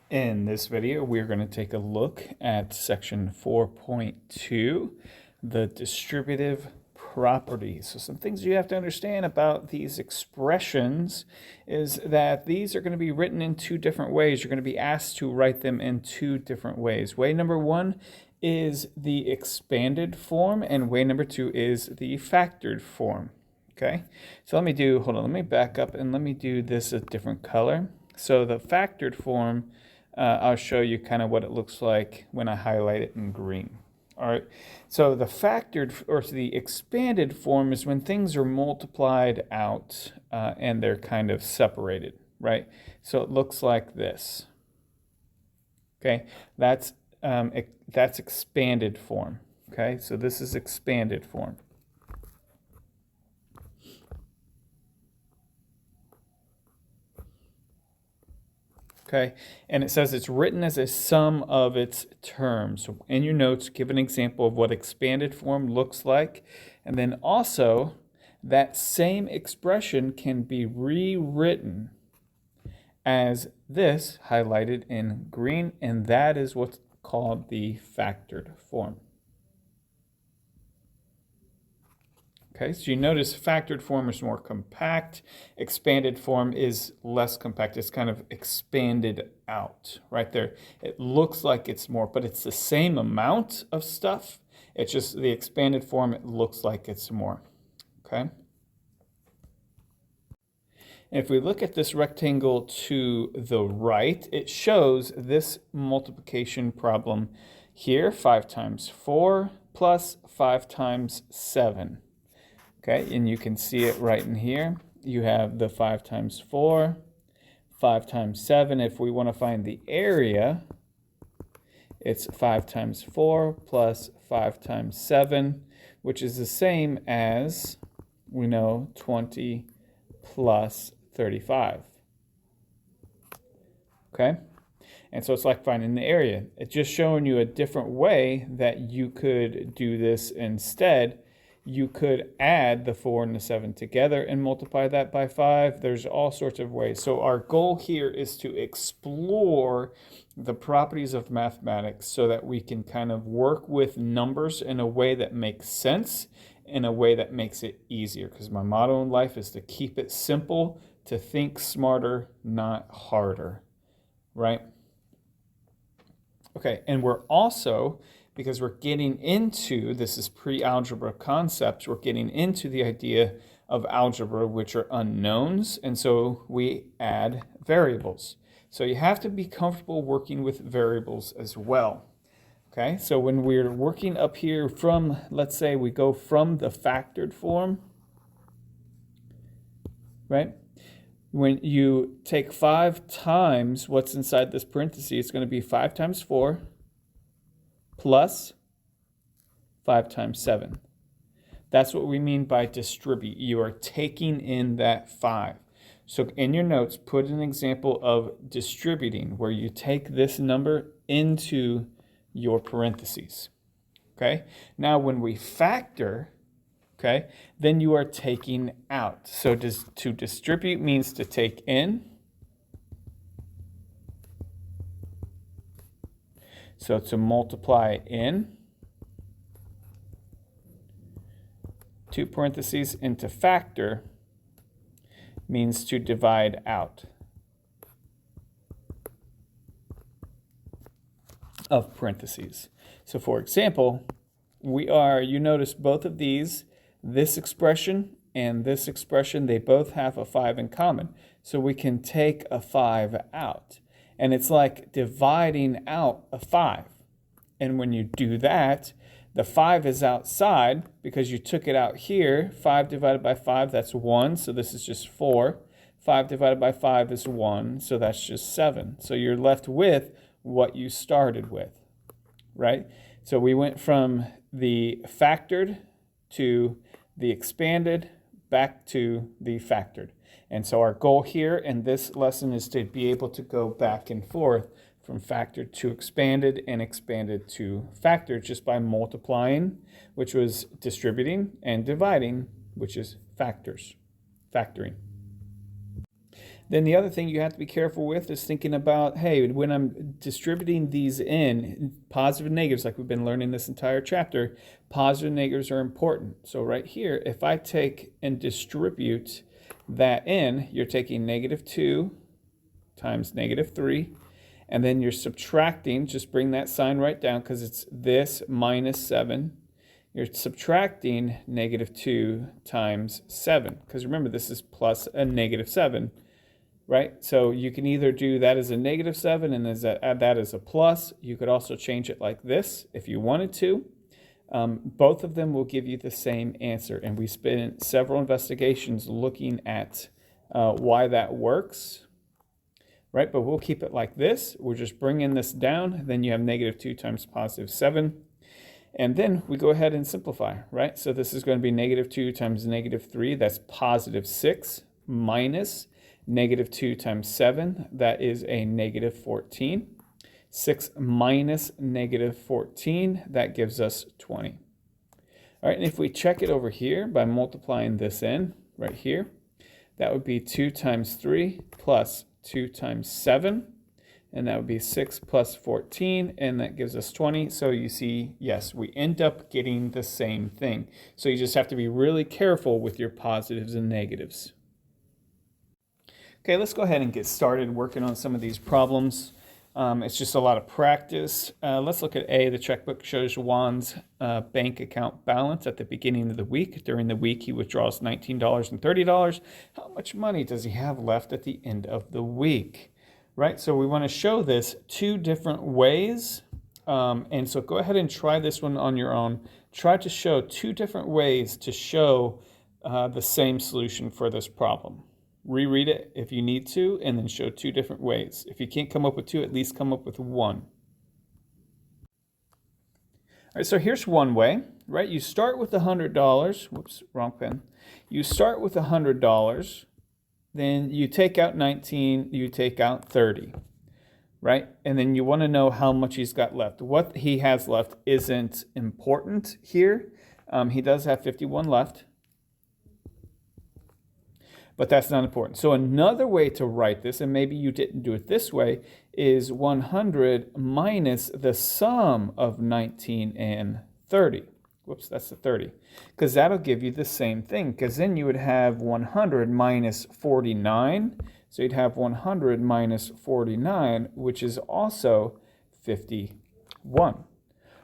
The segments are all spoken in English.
In this video, we're going to take a look at section 4.2, the distributive property. So some things you have to understand about these expressions is that these are going to be written in two different ways. You're going to be asked to write them in two different ways. Way number one is the expanded form, and way number two is the factored form. Okay, so let me back up and let me do this a different color. So the factored form, I'll show you kind of what it looks like when I highlight it in green. All right, so the factored or the expanded form is when things are multiplied out and they're kind of separated, right? So it looks like this. Okay, that's expanded form. Okay, so this is expanded form. Okay, and it says it's written as a sum of its terms. So in your notes, give an example of what expanded form looks like. And then also, that same expression can be rewritten as this, highlighted in green, and that is what's called the factored form. Okay, so you notice factored form is more compact, expanded form is less compact. It's kind of expanded out right there. It looks like it's more, but it's the same amount of stuff. It's just the expanded form, it looks like it's more. Okay. If we look at this rectangle to the right, it shows this multiplication problem here, 5 times 4 plus 5 times 7. Okay, and you can see it right in here. You have the 5 times 4, 5 times 7. If we want to find the area, it's 5 times 4 plus 5 times 7, which is the same as, we know, 20 plus 35. Okay, and so it's like finding the area. It's just showing you a different way that you could do this instead. You could add the 4 and the 7 together and multiply that by 5. There's all sorts of ways. So our goal here is to explore the properties of mathematics so that we can kind of work with numbers in a way that makes sense, in a way that makes it easier. Because my motto in life is to keep it simple, to think smarter, not harder, right? Okay, and we're also, because we're getting into, this is pre-algebra concepts, we're getting into the idea of algebra, which are unknowns, and so we add variables. So you have to be comfortable working with variables as well. Okay, so when we're working up here from, let's say we go from the factored form, right? When you take 5 times what's inside this parenthesis, it's going to be 5 times 4 plus 5 times 7. That's what we mean by distribute. You are taking in that 5. So in your notes, put an example of distributing where you take this number into your parentheses. Okay? Now when we factor, okay, then you are taking out. So to distribute means to take in. So to multiply in, 2 parentheses, into factor means to divide out of parentheses. So for example, you notice both of these, this expression and this expression, they both have a 5 in common. So we can take a 5 out. And it's like dividing out a 5. And when you do that, the 5 is outside because you took it out here. 5 divided by 5, that's 1. So this is just 4. 5 divided by 5 is 1. So that's just 7. So you're left with what you started with, right? So we went from the factored to the expanded back to the factored. And so our goal here in this lesson is to be able to go back and forth from factored to expanded and expanded to factored just by multiplying, which was distributing, and dividing, which is factoring. Then the other thing you have to be careful with is thinking about, hey, when I'm distributing these in, positive and negatives, like we've been learning this entire chapter, positive and negatives are important. So right here, if I take and distribute that in, you're taking -2 times -3, and then you're subtracting, just bring that sign right down because it's this minus 7. You're subtracting -2 times 7, because remember, this is plus a -7, right? So you can either do that as a -7 and add that as a plus. You could also change it like this if you wanted to. Both of them will give you the same answer, and we spent several investigations looking at why that works. Right, but we'll keep it like this. We're just bringing this down. Then you have -2 times +7. And then we go ahead and simplify, right? So this is going to be -2 times -3. That's +6 minus -2 times 7. That is a -14. 6 minus -14. That gives us 20. All right, and if we check it over here by multiplying this in right here, that would be 2 times 3 plus 2 times 7, and that would be 6 plus 14, and that gives us 20. So you see, yes, we end up getting the same thing. So you just have to be really careful with your positives and negatives. Okay, let's go ahead and get started working on some of these problems. It's just a lot of practice. Let's look at A. The checkbook shows Juan's bank account balance at the beginning of the week. During the week, he withdraws $19 and $30. How much money does he have left at the end of the week? Right, so we want to show this two different ways. And so go ahead and try this one on your own. Try to show two different ways to show the same solution for this problem. Reread it if you need to, and then show two different ways. If you can't come up with two, at least come up with one. All right, so here's one way, right? You start with $100. Whoops, wrong pen. You start with $100. Then you take out 19, you take out 30, right? And then you want to know how much he's got left. What he has left isn't important here. He does have 51 left, but that's not important. So another way to write this, and maybe you didn't do it this way, is 100 minus the sum of 19 and 30. Whoops, that's the 30. Because that'll give you the same thing. Because then you would have 100 minus 49. So you'd have 100 minus 49, which is also 51.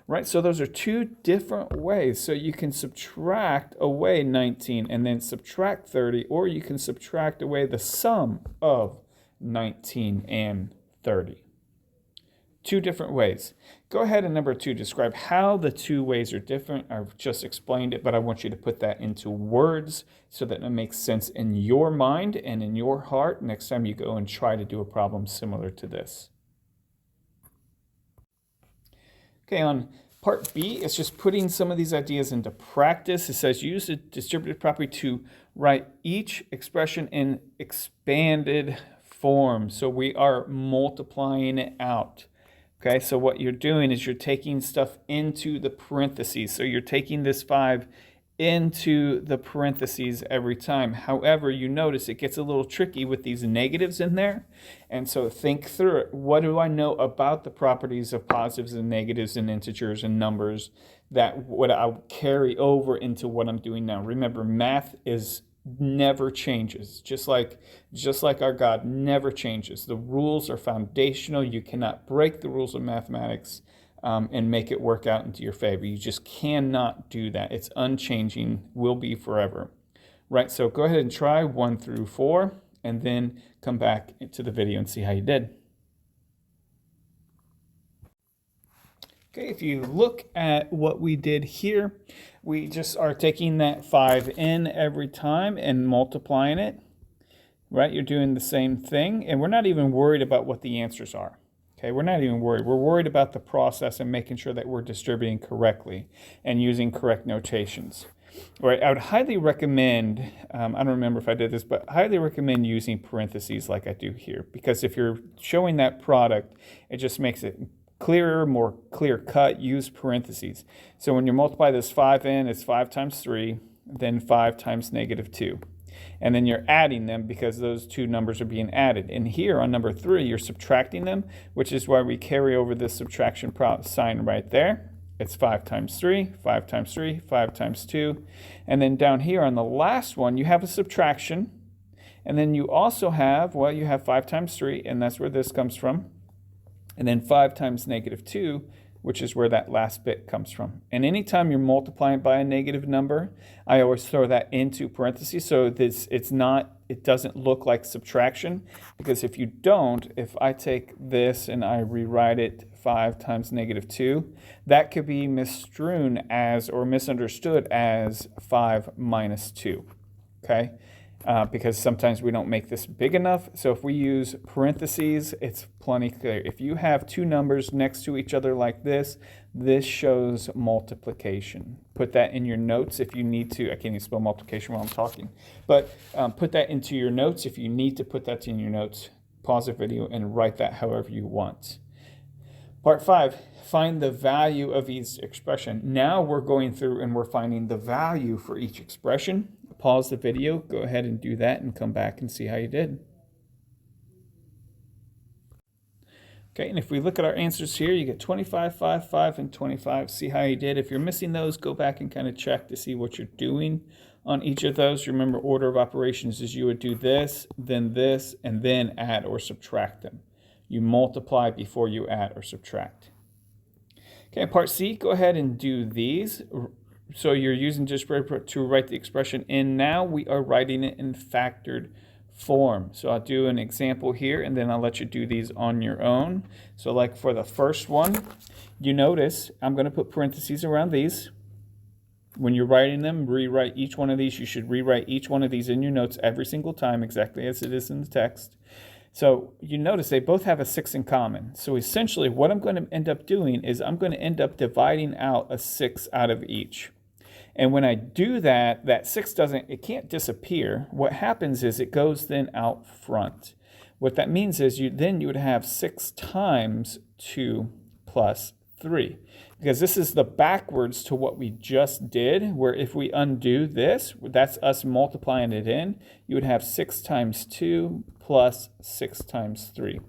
Right, so those are two different ways. So you can subtract away 19 and then subtract 30, or you can subtract away the sum of 19 and 30. Two different ways. Go ahead and number 2, describe how the two ways are different. I've just explained it, but I want you to put that into words so that it makes sense in your mind and in your heart next time you go and try to do a problem similar to this. Okay, on part B, it's just putting some of these ideas into practice. It says use the distributive property to write each expression in expanded form. So we are multiplying it out. Okay, so what you're doing is you're taking stuff into the parentheses. So you're taking this 5 into the parentheses every time. However, you notice it gets a little tricky with these negatives in there. And so think through it. What do I know about the properties of positives and negatives and integers and numbers that would I carry over into what I'm doing now? Remember, math is never changes, just like our God never changes. The rules are foundational. You cannot break the rules of mathematics and make it work out into your favor. You just cannot do that. It's unchanging, will be forever. Right, so go ahead and try 1 through 4, and then come back to the video and see how you did. Okay, if you look at what we did here, we just are taking that 5 in every time and multiplying it. Right, you're doing the same thing, and we're not even worried about what the answers are. Okay, we're not even worried. We're worried about the process and making sure that we're distributing correctly and using correct notations. All right, I would highly recommend, I don't remember if I did this, but highly recommend using parentheses like I do here, because if you're showing that product, it just makes it clearer, more clear cut. Use parentheses. So when you multiply this 5 in, it's 5 times 3, then 5 times -2. And then you're adding them because those two numbers are being added. And here on number 3, you're subtracting them, which is why we carry over this subtraction sign right there. It's 5 times 3, 5 times 3, 5 times 2. And then down here on the last one, you have a subtraction. And then you also have, well, you have 5 times 3, and that's where this comes from. And then 5 times -2, which is where that last bit comes from. And anytime you're multiplying by a negative number, I always throw that into parentheses so it doesn't look like subtraction, because if you don't, if I take this and I rewrite it 5 times -2, that could be misstrewn as or misunderstood as 5 minus 2, okay? Because sometimes we don't make this big enough. So if we use parentheses, it's plenty clear. If you have two numbers next to each other like this, this shows multiplication. Put that in your notes if you need to. I can't even spell multiplication while I'm talking. But put that into your notes if you need to put that in your notes. Pause the video and write that however you want. Part 5, find the value of each expression. Now we're going through and we're finding the value for each expression. Pause the video, go ahead and do that and come back and see how you did. Okay, and if we look at our answers here, you get 25, 5, 5, and 25. See how you did. If you're missing those, go back and kind of check to see what you're doing on each of those. Remember, order of operations is you would do this, and then add or subtract them. You multiply before you add or subtract. Okay, part C, go ahead and do these. So you're using Distributive to write the expression in. Now we are writing it in factored form. So I'll do an example here, and then I'll let you do these on your own. So like for the first one, you notice I'm going to put parentheses around these. When you're writing them, rewrite each one of these. You should rewrite each one of these in your notes every single time, exactly as it is in the text. So you notice they both have a 6 in common. So essentially what I'm going to end up doing is I'm going to end up dividing out a 6 out of each. And when I do that, that 6 it can't disappear. What happens is it goes then out front. What that means is you would have 6 times 2 plus 3. Because this is the backwards to what we just did, where if we undo this, that's us multiplying it in, you would have 6 times 2 plus 6 times 3.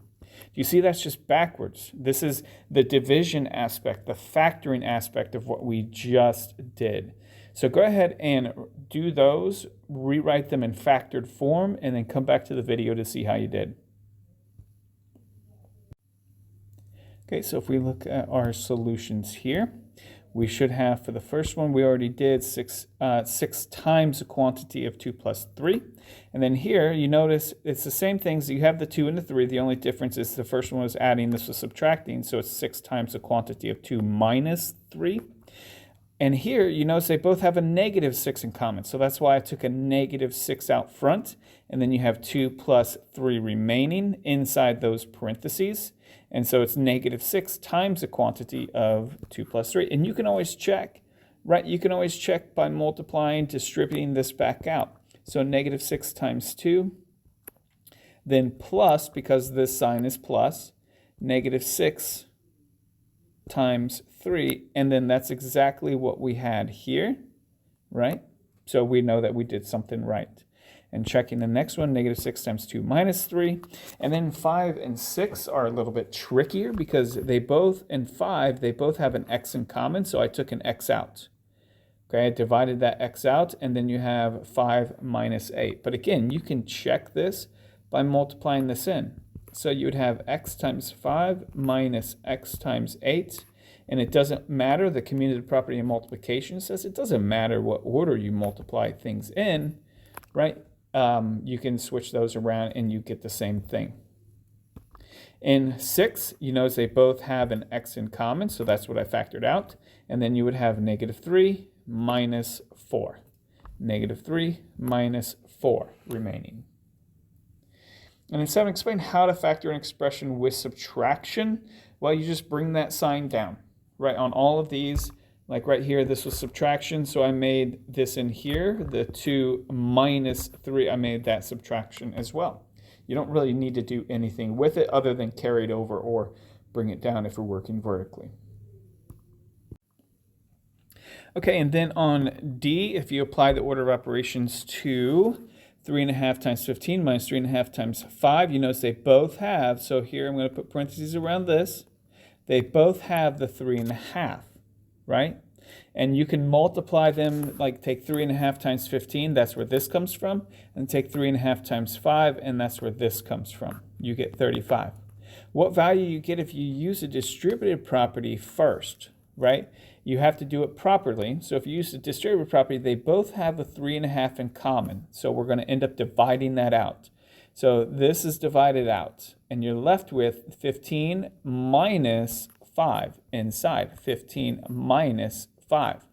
You see that's just backwards. This is the division aspect, the factoring aspect of what we just did. So go ahead and do those, rewrite them in factored form, and then come back to the video to see how you did. Okay, so if we look at our solutions here, we should have, for the first one, we already did 6 times the quantity of 2 plus 3. And then here, you notice it's the same things. You have the 2 and the 3. The only difference is the first one was adding, this was subtracting. So it's 6 times the quantity of 2 minus 3. And here, you notice they both have a -6 in common. So that's why I took a -6 out front. And then you have 2 plus 3 remaining inside those parentheses. And so it's -6 times the quantity of 2 plus 3. And you can always check, right? You can always check by multiplying, distributing this back out. So -6 times 2, then plus, because this sign is plus, -6 times 3, and then that's exactly what we had here, right? So we know that we did something right. And checking the next one, -6 times 2 minus 3. And then 5 and 6 are a little bit trickier because they both have an x in common, so I took an x out. Okay, I divided that x out, and then you have 5 minus 8. But again, you can check this by multiplying this in. So you would have x times 5 minus x times 8. And it doesn't matter, the commutative property of multiplication says it doesn't matter what order you multiply things in, right? You can switch those around and you get the same thing. In 6, you notice they both have an x in common, so that's what I factored out. And then you would have -3 minus 4. -3 minus 4 remaining. And in 7, explain how to factor an expression with subtraction. Well, you just bring that sign down, right? On all of these, like right here, this was subtraction, so I made this in here. The 2 minus 3, I made that subtraction as well. You don't really need to do anything with it other than carry it over or bring it down if we're working vertically. Okay, and then on D, if you apply the order of operations to 3.5 times 15 minus 3.5 times 5. You notice they both have, so here I'm going to put parentheses around this. They both have the 3.5, right? And you can multiply them, like take 3.5 times 15, that's where this comes from, and take 3.5 times 5, and that's where this comes from. You get 35. What value you get if you use a distributive property first, right? You have to do it properly. So if you use a distributive property, they both have a 3.5 in common. So we're going to end up dividing that out. So this is divided out, and you're left with 15 minus 5 inside. 15 minus 5.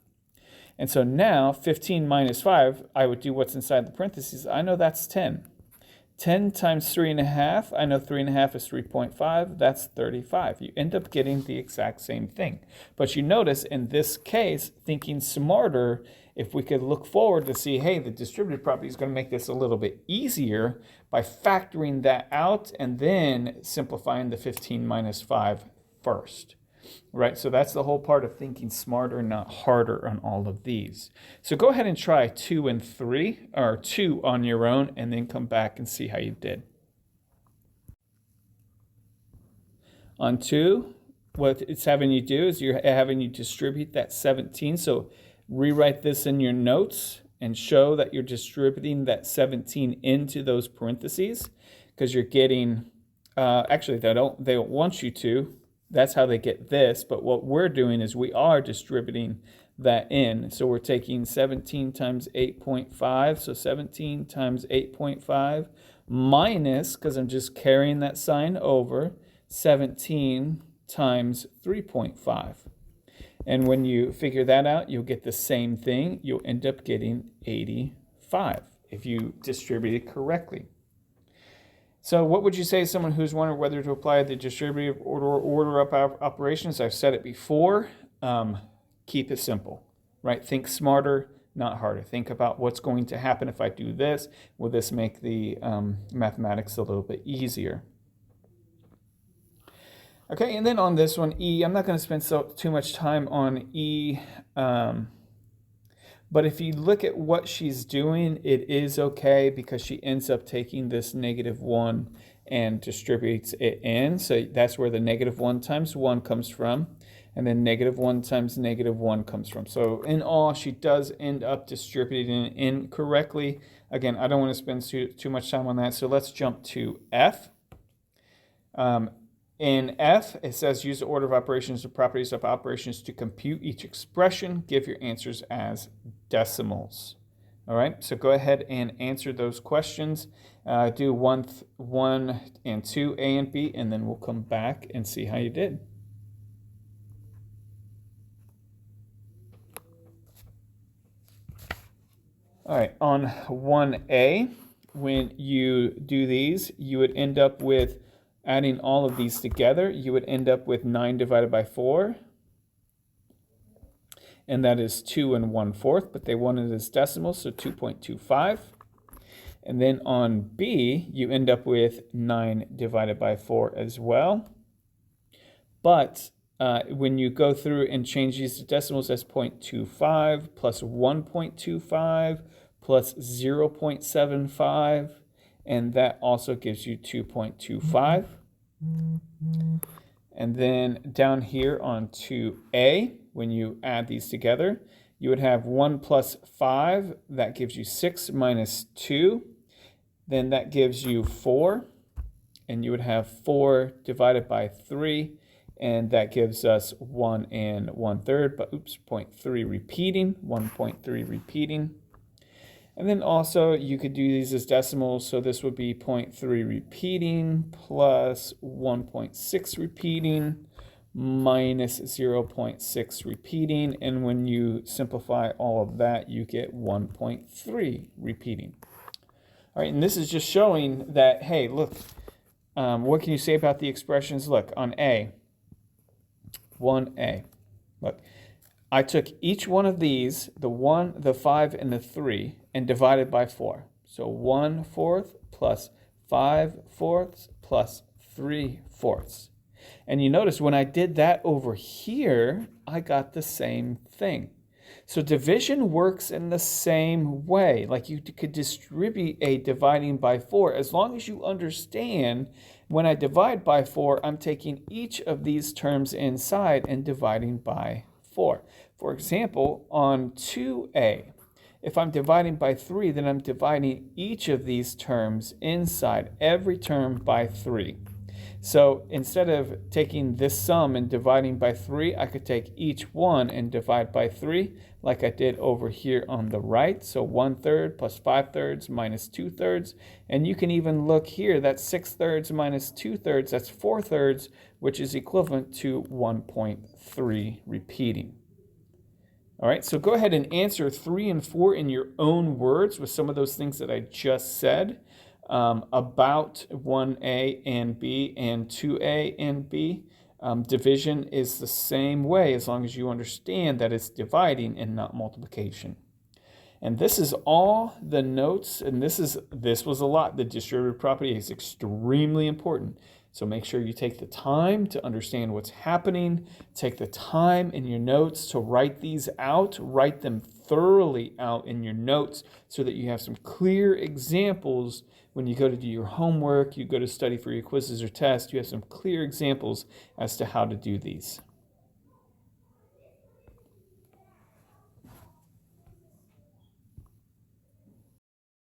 And so now 15 minus 5, I would do what's inside the parentheses. I know that's 10. 10 times 3.5, I know 3.5 is 3.5, that's 35. You end up getting the exact same thing. But you notice in this case, thinking smarter, if we could look forward to see, hey, the distributive property is going to make this a little bit easier by factoring that out and then simplifying the 15 minus 5 first. Right, so that's the whole part of thinking smarter, not harder on all of these. So go ahead and try 2 and 3, or 2 on your own, and then come back and see how you did. On 2, what it's having you do is you're having you distribute that 17. So rewrite this in your notes and show that you're distributing that 17 into those parentheses, because you're getting, actually they don't want you to. That's how they get this, but what we're doing is we are distributing that in. So we're taking 17 times 8.5, so 17 times 8.5 minus, because I'm just carrying that sign over, 17 times 3.5. And when you figure that out, you'll get the same thing. You'll end up getting 85 if you distribute it correctly. So what would you say to someone who's wondering whether to apply the distributive order up operations? I've said it before. Keep it simple, right? Think smarter, not harder. Think about what's going to happen if I do this. Will this make the mathematics a little bit easier? Okay, and then on this one, E, I'm not going to spend too much time on E. But if you look at what she's doing, it is okay because she ends up taking this -1 and distributes it in. So that's where the -1 times 1 comes from. And then -1 times -1 comes from. So in all, she does end up distributing it in correctly. Again, I don't want to spend too much time on that. So let's jump to F. In F, it says use the order of operations or properties of operations to compute each expression. Give your answers as decimals. All right, so go ahead and answer those questions. Do 1 and 2, A and B, and then we'll come back and see how you did. All right, on 1A, when you do these, you would end up with adding all of these together, you would end up with 9 divided by 4. And that is 2 1/4, but they want it as decimals, so 2.25. And then on B, you end up with 9 divided by 4 as well. But when you go through and change these to decimals, that's 0.25 plus 1.25 plus 0.75. And that also gives you 2.25. And then down here on 2A, when you add these together, you would have 1 plus 5. That gives you 6 minus 2. Then that gives you 4. And you would have 4 divided by 3. And that gives us 1 1/3. But oops, 0.3 repeating, 1.3 repeating. And then also you could do these as decimals, so this would be 0.3 repeating plus 1.6 repeating minus 0.6 repeating, and when you simplify all of that, you get 1.3 repeating. All right, and this is just showing that, hey, look, what can you say about the expressions? Look, on A, 1A, look. I took each one of these, the 1, the 5, and the 3, and divided by 4. So 1/4 plus 5/4 plus 3/4. And you notice when I did that over here, I got the same thing. So division works in the same way. Like you could distribute a dividing by 4 as long as you understand when I divide by 4, I'm taking each of these terms inside and dividing by 4. For example, on 2a, if I'm dividing by 3, then I'm dividing each of these terms inside, every term by 3. So instead of taking this sum and dividing by 3, I could take each one and divide by 3, like I did over here on the right. So 1/3 plus 5/3 minus 2/3. And you can even look here, that's 6/3 minus 2/3, that's 4/3, which is equivalent to 1.3 repeating. All right, so go ahead and answer 3 and 4 in your own words with some of those things that I just said about 1a and b and 2a and b. Division is the same way as long as you understand that it's dividing and not multiplication. And this is all the notes, and this was a lot. The distributive property is extremely important. So make sure you take the time to understand what's happening. Take the time in your notes to write these out. Write them thoroughly out in your notes so that you have some clear examples when you go to do your homework, you go to study for your quizzes or tests, you have some clear examples as to how to do these.